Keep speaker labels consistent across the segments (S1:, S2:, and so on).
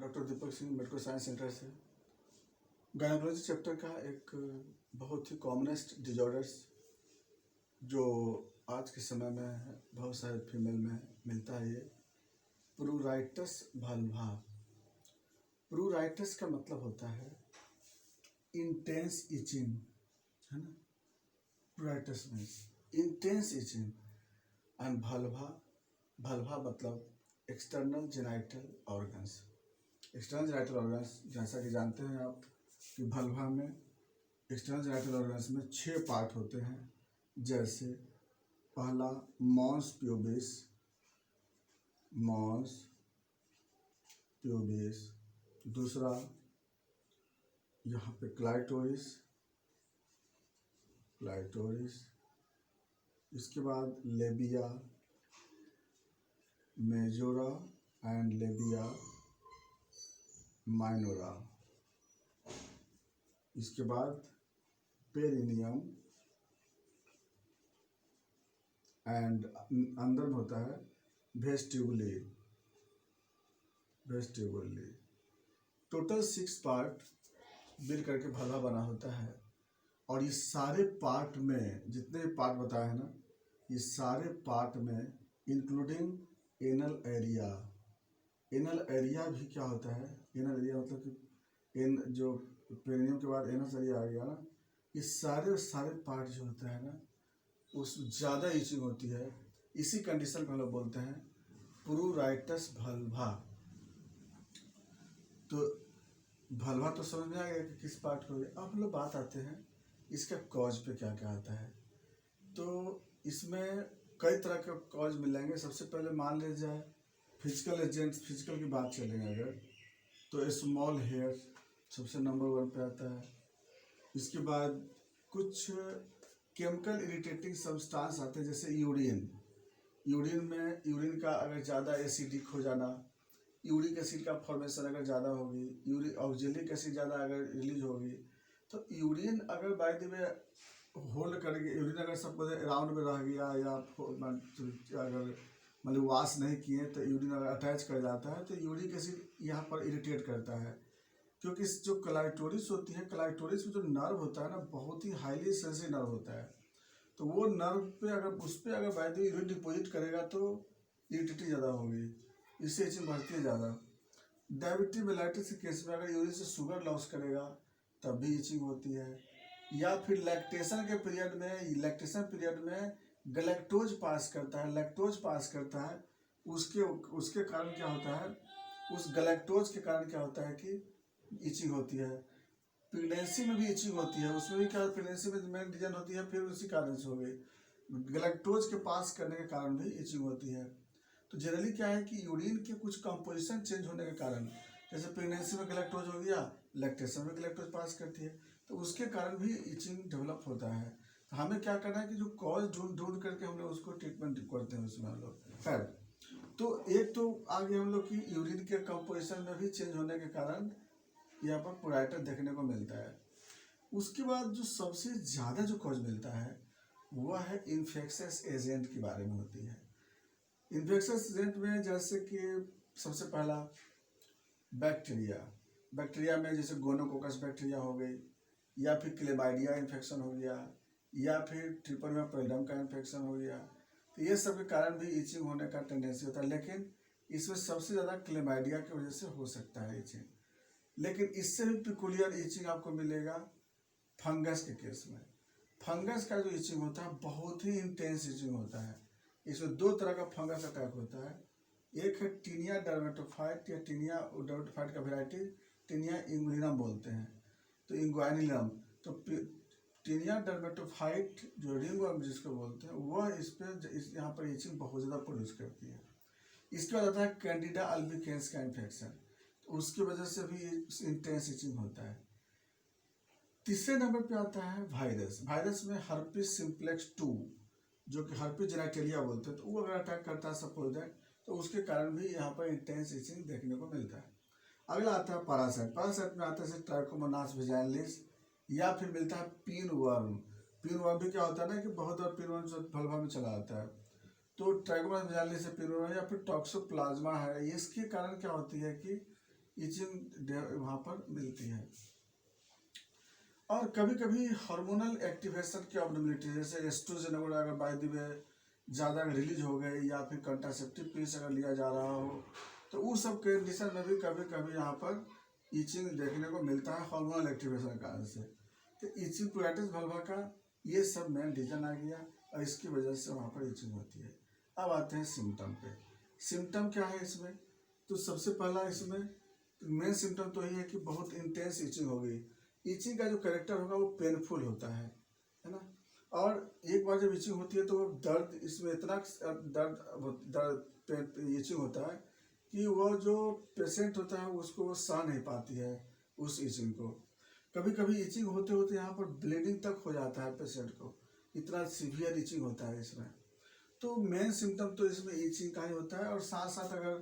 S1: Doctor Deepak Singh medical science centre से। Gynaecology chapter का एक बहुत ही कॉमनेस्ट डिजॉर्डर्स जो आज के समय में बहुत सारे फीमेल में मिलता है, ये प्रूराइटस वल्वा। प्रूराइटस का मतलब होता है इंटेंस इचिंग, है ना। Pruritus means intense itching and vulva मतलब external genital organs. External genital organs जैसा कि जानते हैं आप कि वल्वा में एक्सटर्नल जेनाइटल ऑर्गन्स में 6 पार्ट होते हैं। जैसे पहला मॉन्स प्यूबिस, दूसरा यहाँ पे क्लाइटोरिस, इसके बाद labia majora and labia minora, इसके बाद पेरिनियम एंड अंदर में होता है वेस्टिबुली। टोटल 6 पार्ट मिल करके भला बना होता है। और ये सारे पार्ट में जितने पार्ट बताए हैं ना, ये सारे पार्ट में इंक्लूडिंग एनल एरिया भी क्या होता है। एनल एरिया मतलब कि जो पेरिनियम के बाद एनस एरिया आ गया ना, ये सारे पार्ट जो होता है ना, उस ज़्यादा इचिंग होती है। इसी कंडीशन को हम लोग बोलते हैं प्रूराइटस वल्वा। तो वल्वा तो समझ में आ गया कि किस पार्ट को। अब हम लोग बात आते हैं इसका कॉज पे क्या क्या आता है। तो इसमें कई तरह के कॉज मिलेंगे। सबसे पहले मान लिया जाए फिजिकल एजेंट्स, फिजिकल की बात चलेंगे अगर, तो स्मॉल हेयर सबसे नंबर 1 पे आता है। इसके बाद कुछ केमिकल इरिटेटिंग सब्सटेंस आते हैं, जैसे यूरिन का अगर ज़्यादा एसिडिक हो जाना, यूरिक एसिड का फॉर्मेशन अगर ज़्यादा होगी, यूरिक ऑक्जेलिक एसिड ज़्यादा अगर रिलीज होगी, तो यूरिन अगर बाय द वे होल्ड करके, यूरिन अगर सब राउंड में रह गया या अगर मतलब वॉश नहीं किए तो यूरिन अगर अटैच कर जाता है, तो यूरिक एसिड यहाँ पर इरिटेट करता है। क्योंकि जो क्लाइटोरिस होती है, क्लाइटोरिस में जो नर्व होता है ना, बहुत ही हाईली सेंसिटिव नर्व होता है। तो वो नर्व पे अगर उस पर अगर by the way urine deposit करेगा तो इरिटेटिव ज़्यादा होगी, इससे इचिंग बढ़ती है ज़्यादा। डायबिटीज मेलाइटिस के केस में अगर यूरिन से शुगर लॉस करेगा तब भी इचिंग होती है। या फिर लैक्टेशन पीरियड में गैलेक्टोज पास करता है, उसके कारण क्या होता है, उस गैलेक्टोज के कारण क्या होता है कि इचिंग होती है। प्रेगनेंसी में भी इचिंग होती है, उसमें भी क्या, प्रेगनेंसी में मेन रीजन होती है, फिर उसी कारण से हो गई। गैलेक्टोज के पास करने के कारण भी इचिंग होती है। तो जनरली क्या है कि यूरिन के कुछ कंपोजिशन चेंज होने के कारण, जैसे प्रेगनेंसी में गैलेक्टोज हो गया, लैक्टेशन में गैलेक्टोज पास करती है, तो उसके कारण भी इचिंग डेवलप होता है। तो हमें क्या करना है कि जो कॉज ढूंढ करके हम लोग उसको ट्रीटमेंट करते हैं उसमें हम लोग। खैर, तो एक तो आगे हम लोग की यूरिन के कंपोजिशन में भी चेंज होने के कारण यहाँ पर प्रूराइटस देखने को मिलता है। उसके बाद जो सबसे ज़्यादा जो कॉज मिलता है वह है इन्फेक्शस एजेंट के बारे में होती है। इन्फेक्शस एजेंट में जैसे कि सबसे पहला बैक्टीरिया में जैसे गोनोकोकस बैक्टीरिया हो गई, या फिर क्लेमाइडिया इन्फेक्शन हो गया, या फिर ट्रिपल पैलिडम का इन्फेक्शन हो गया। तो ये सब के कारण भी इचिंग होने का टेंडेंसी होता है, लेकिन इसमें सबसे ज़्यादा क्लेमाइडिया की वजह से हो सकता है इचिंग। लेकिन इससे भी पिकुलियर इचिंग आपको मिलेगा फंगस के केस में। फंगस का जो इचिंग होता है बहुत ही इंटेंस इचिंग होता है। इसमें 2 तरह का फंगस अटैक होता है। एक है टीनिया डर्मेटोफाइट, या टीनिया डर्मेटोफाइट का वेराइटी टीनिया इंगुइनम बोलते हैं, तो इंगुइनम। तो टीनिया डर्मेटोफाइट जो रिंगवर्म जिसको बोलते हैं, वह यहाँ पर इचिंग बहुत ज़्यादा प्रोड्यूस करती है। इसके बाद आता है कैंडिडा अल्बिकेंस का इन्फेक्शन, उसकी वजह से भी इंटेंस इचिंग होता है। तीसरे नंबर पे आता है वायरस में हर्पिस सिम्प्लेक्स 2, जो कि हर्पिस जेनिटलिया बोलते हैं, तो वो अगर अटैक करता है सपोज दैट, तो उसके कारण भी यहाँ पर इंटेंस इचिंग देखने को मिलता है। अगला आता है पैरासाइट में आता है ट्राइकोमोनास वेजाइनलिस, या फिर मिलता है पिन वर्म भी क्या होता है ना कि बहुत बार पिन वर्म वल्वा में चला आता है। तो ट्राइकोमोनास वेजाइनलिस से पिन वर्म, या फिर टॉक्सोप्लाज्मा है, इसके कारण क्या होती है कि इचिंग वहाँ पर मिलती है। और कभी कभी हार्मोनल एक्टिवेशन की एब्नॉर्मलिटी, जैसे एस्ट्रोजन वगैरह अगर बाय द वे ज़्यादा रिलीज हो गए या फिर कंट्रासेप्टिव पिल्स अगर लिया जा रहा हो, तो उस सब कंडीशन में भी कभी कभी यहाँ पर ईचिंग देखने को मिलता है हार्मोनल एक्टिवेशन के कारण से। तो ईचिंग प्रोएक्टिस वल्वा का ये सब मेन रीजन आ गया और इसकी वजह से वहाँ पर ईचिंग होती है। अब आते हैं सिम्टम पे। सिम्टम क्या है इसमें? तो सबसे पहला इसमें मेन सिम्टम तो यही है कि बहुत इंटेंस ईचिंग हो गई। ईचिंग का जो कैरेक्टर होगा वो पेनफुल होता है ना। और एक बार जब ईचिंग होती है तो दर्द, इसमें इतना दर्द ईचिंग होता है कि वो जो पेशेंट होता है उसको वो सह नहीं पाती है उस ईचिंग को। कभी कभी ईचिंग होते होते यहाँ पर ब्लीडिंग तक हो जाता है पेशेंट को, इतना सीवियर ईचिंग होता है इसमें। तो मेन सिम्टम तो इसमें ईचिंग का ही होता है। और साथ साथ अगर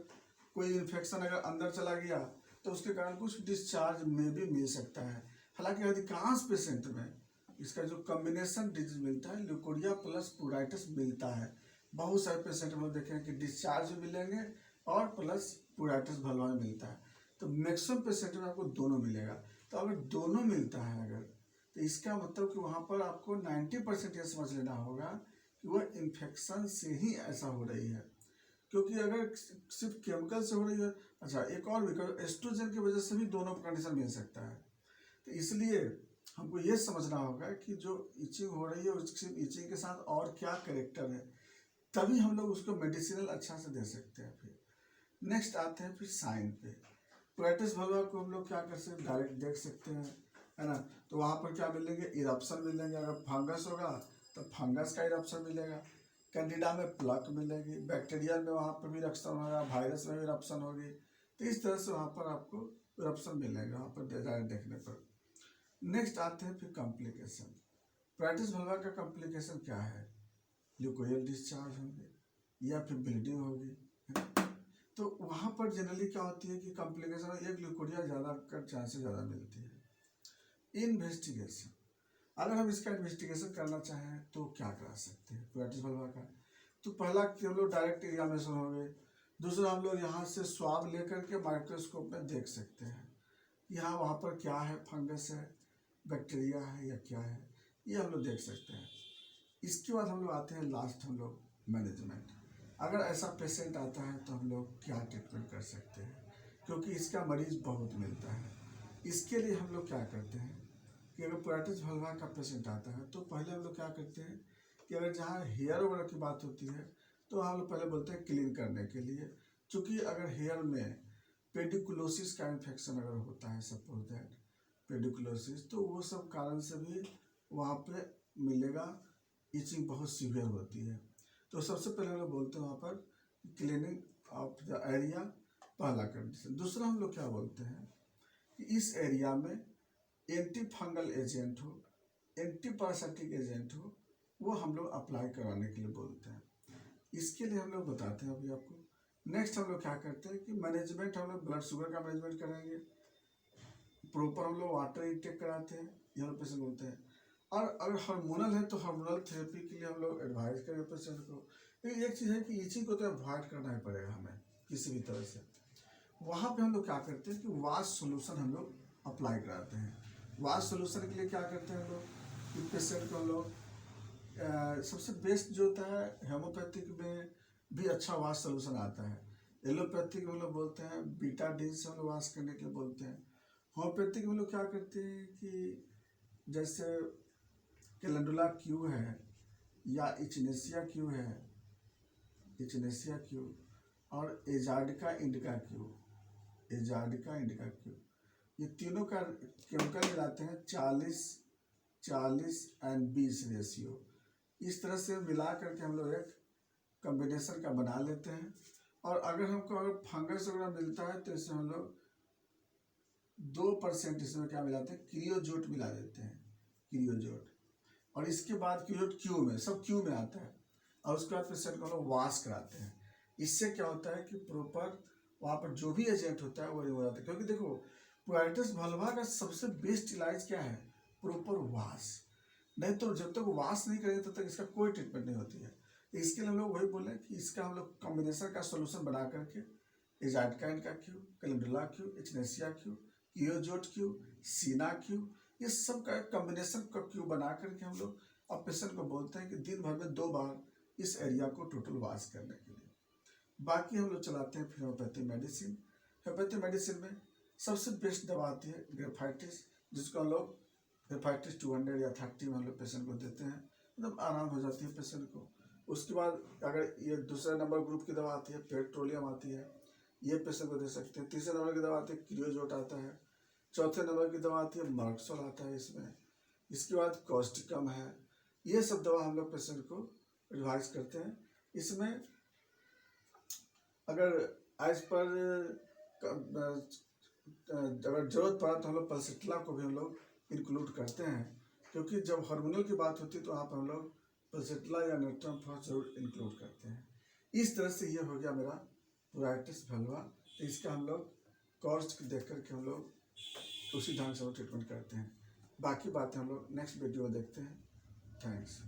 S1: कोई इन्फेक्शन अगर अंदर चला गया तो उसके कारण कुछ डिस्चार्ज में भी मिल सकता है। हालांकि अधिकांश पेशेंट में इसका जो कॉम्बिनेशन डिजीज मिलता है, ल्यूकोरिया प्लस प्यूराइटिस मिलता है। बहुत सारे पेशेंट में देखें कि डिस्चार्ज भी मिलेंगे और प्लस प्यूराइटिस वल्वा में मिलता है। तो मैक्सिमम पेशेंट में आपको दोनों मिलेगा। तो अगर दोनों मिलता है अगर, तो इसका मतलब कि वहाँ पर आपको 90% यह समझ लेना होगा कि वह इन्फेक्शन से ही ऐसा हो रही है। क्योंकि अगर सिर्फ केमिकल से हो रही है, अच्छा एक और भी एस्ट्रोजन की वजह से भी दोनों कंडीशन मिल सकता है। तो इसलिए हमको ये समझना होगा कि जो इचिंग हो रही है उसकी इचिंग के साथ और क्या कैरेक्टर है, तभी हम लोग उसको मेडिसिनल अच्छा से दे सकते हैं। फिर नेक्स्ट आते हैं फिर साइन पे। प्यूराइटिस वल्वा को हम लोग क्या कर सकते हैं, डायरेक्ट देख सकते हैं, है ना। तो वहाँ पर क्या मिलेंगे, इरप्शन मिलेंगे। अगर फंगस होगा तो फंगस का इरप्शन मिलेगा, कैंडिडा में प्लक मिलेगी, बैक्टीरिया में वहाँ पर भी इरप्शन होगा, वायरस में भी इरप्शन होगी। तो इस तरह से वहाँ पर आपको इरप्शन मिलेगा वहाँ पर डायरेक्ट देखने पर। नेक्स्ट आते हैं फिर कॉम्प्लिकेशन। प्यूराइटिस वल्वा का कॉम्प्लिकेशन क्या है, ल्यूकोरियल डिस्चार्ज होंगे या फिर ब्लीडिंग होगी। तो वहाँ पर जनरली क्या होती है कि कॉम्प्लिकेशन एक ल्यूकोरिया ज़्यादा का चांसेस ज़्यादा मिलती है। इन्वेस्टिगेशन, अगर हम इसका इन्वेस्टिगेशन करना चाहें तो क्या करा सकते हैं प्यूराइटिस वल्वा का? तो पहला कि हम लोग डायरेक्ट एग्जामिनेशन हो गए। दूसरा हम लोग यहाँ से स्वाब लेकर के माइक्रोस्कोप में देख सकते हैं यहाँ वहाँ पर क्या है, फंगस है, बैक्टीरिया है या क्या है, ये हम लोग देख सकते हैं। इसके बाद हम लोग आते हैं लास्ट हम लोग मैनेजमेंट। अगर ऐसा पेशेंट आता है तो हम लोग क्या ट्रीटमेंट कर सकते हैं, क्योंकि इसका मरीज बहुत मिलता है। इसके लिए हम लोग क्या करते हैं कि अगर प्यूराइटिस वल्वा का पेशेंट आता है तो पहले हम लोग क्या करते हैं कि अगर जहाँ हेयर वगैरह की बात होती है तो हम लोग पहले बोलते हैं क्लीन करने के लिए। चूँकि अगर हेयर में पेडिकुलोसिस का इन्फेक्शन अगर होता है, सपोज दैट पेडिकुलोसिस, तो वो सब कारण से भी वहाँ पे मिलेगा, इचिंग बहुत सीवियर होती है। तो सबसे पहले हम लोग बोलते हैं वहाँ पर क्लीनिंग ऑफ द एरिया, पहला कंडीशन। दूसरा हम लोग क्या बोलते हैं कि इस एरिया में एंटी फंगल एजेंट हो, एंटी पैरासिटिक एजेंट हो, वो हम लोग अप्लाई कराने के लिए बोलते हैं। इसके लिए हम लोग बताते हैं अभी आपको। नेक्स्ट हम लोग क्या करते हैं कि मैनेजमेंट, हम लोग ब्लड शुगर का मैनेजमेंट करेंगे, प्रॉपर हम लोग वाटर इंटेक कराते हैं, ये हम लोग पेशेंट बोलते हैं। और अगर हार्मोनल है तो हार्मोनल थेरेपी के लिए हम लोग एडवाइस करें पेशेंट को। लेकिन एक चीज़ है कि इचिंग को तो अवॉइड करना ही पड़ेगा हमें किसी भी तरह से। वहाँ पे हम लोग क्या करते हैं कि वाश सोल्यूशन हम लोग अप्लाई कराते हैं। वाश सोल्यूशन के लिए क्या करते हैं हम लोग कि पेशेंट को हम लोग सबसे बेस्ट जो होता है, हेमोपैथिक में भी अच्छा वाश सोल्यूशन आता है। एलोपैथिक में हम लोग बोलते हैं बीटाडीन से हम लोग वाश करने के लिए बोलते हैं। होम्योपैथिक में लोग क्या करते हैं कि जैसे कैलेंडुला क्यू है या इचिनेसिया क्यू है, इचिनेसिया क्यू, और एजार्डिका इंडिका क्यू, एजार्डिका इंडिका क्यू, ये तीनों का केमिकल मिलाते हैं 40 एंड 20 रेशियो। इस तरह से मिला करके हम लोग एक कॉम्बिनेशन का बना लेते हैं। और अगर हमको अगर फंगस वगैरह मिलता है तो इसमें हम लोग 2% इसमें क्या मिलाते हैं, क्रियोजोट मिला देते हैं, क्रियोजोट। और इसके बाद क्रियोजोट क्यू में, सब क्यू में आता है। और उसके बाद पेशेंट को हम लोग वॉश कराते हैं। इससे क्या होता है कि प्रॉपर वहाँ पर जो भी एजेंट होता है वो रिमूव हो जाता है। क्योंकि देखो प्यूराइटिस वल्वा का सबसे बेस्ट इलाज क्या है, प्रॉपर वॉश। नहीं तो जब तक वॉश नहीं करेंगे तब तक इसका कोई ट्रीटमेंट नहीं होती है। तो इसके लिए हम लोग वही बोले कि इसका हम लोग कॉम्बिनेशन का सोल्यूशन बना करके एजाइडकाइन का Q, calendula Q, echinacea Q, कियोजोट क्यू, सीना क्यू, ये सब का कॉम्बिनेशन का क्यू बना करके हम लोग अब पेशेंट को बोलते हैं कि दिन भर में 2 बार इस एरिया को टोटल वॉश करने के लिए। बाकी हम लोग चलाते हैं फिर होम्योपैथी मेडिसिन। होम्योपैथी मेडिसिन में सबसे बेस्ट दवा आती है ग्रेफाइटिस, जिसको हम लोग ग्रेफाइटिस 200 या 30 में हम लोग पेशेंट को देते हैं, मतलब आराम हो जाती है पेशेंट को। उसके बाद अगर ये दूसरा नंबर ग्रुप की दवा आती है पेट्रोलियम आती है, ये पेशेंट को दे सकते हैं। तीसरे नंबर की दवा आती है क्रियोजोट आता है। चौथे नंबर की दवा आती है मार्क्सोल आता है इसमें। इसके बाद कॉस्टिकम है। ये सब दवा हम लोग पेशेंट को रिवाइज करते हैं। इसमें अगर एज पर अगर जरूरत पड़ा तो हम लोग पल्सिट्ला को भी हम लोग इंक्लूड करते हैं, क्योंकि जब हार्मोनल की बात होती है तो वहाँ पर हम लोग पल्सिट्ला या नेट्रम फॉस जरूर इंक्लूड करते हैं। इस तरह से ये हो गया मेरा प्रोराइटिस वल्वा। तो इसका हम लोग कॉस्ट देख करके हम लोग उसी ढंग से ट्रीटमेंट करते हैं। बाकी बातें हम लोग नेक्स्ट वीडियो में देखते हैं। थैंक्स।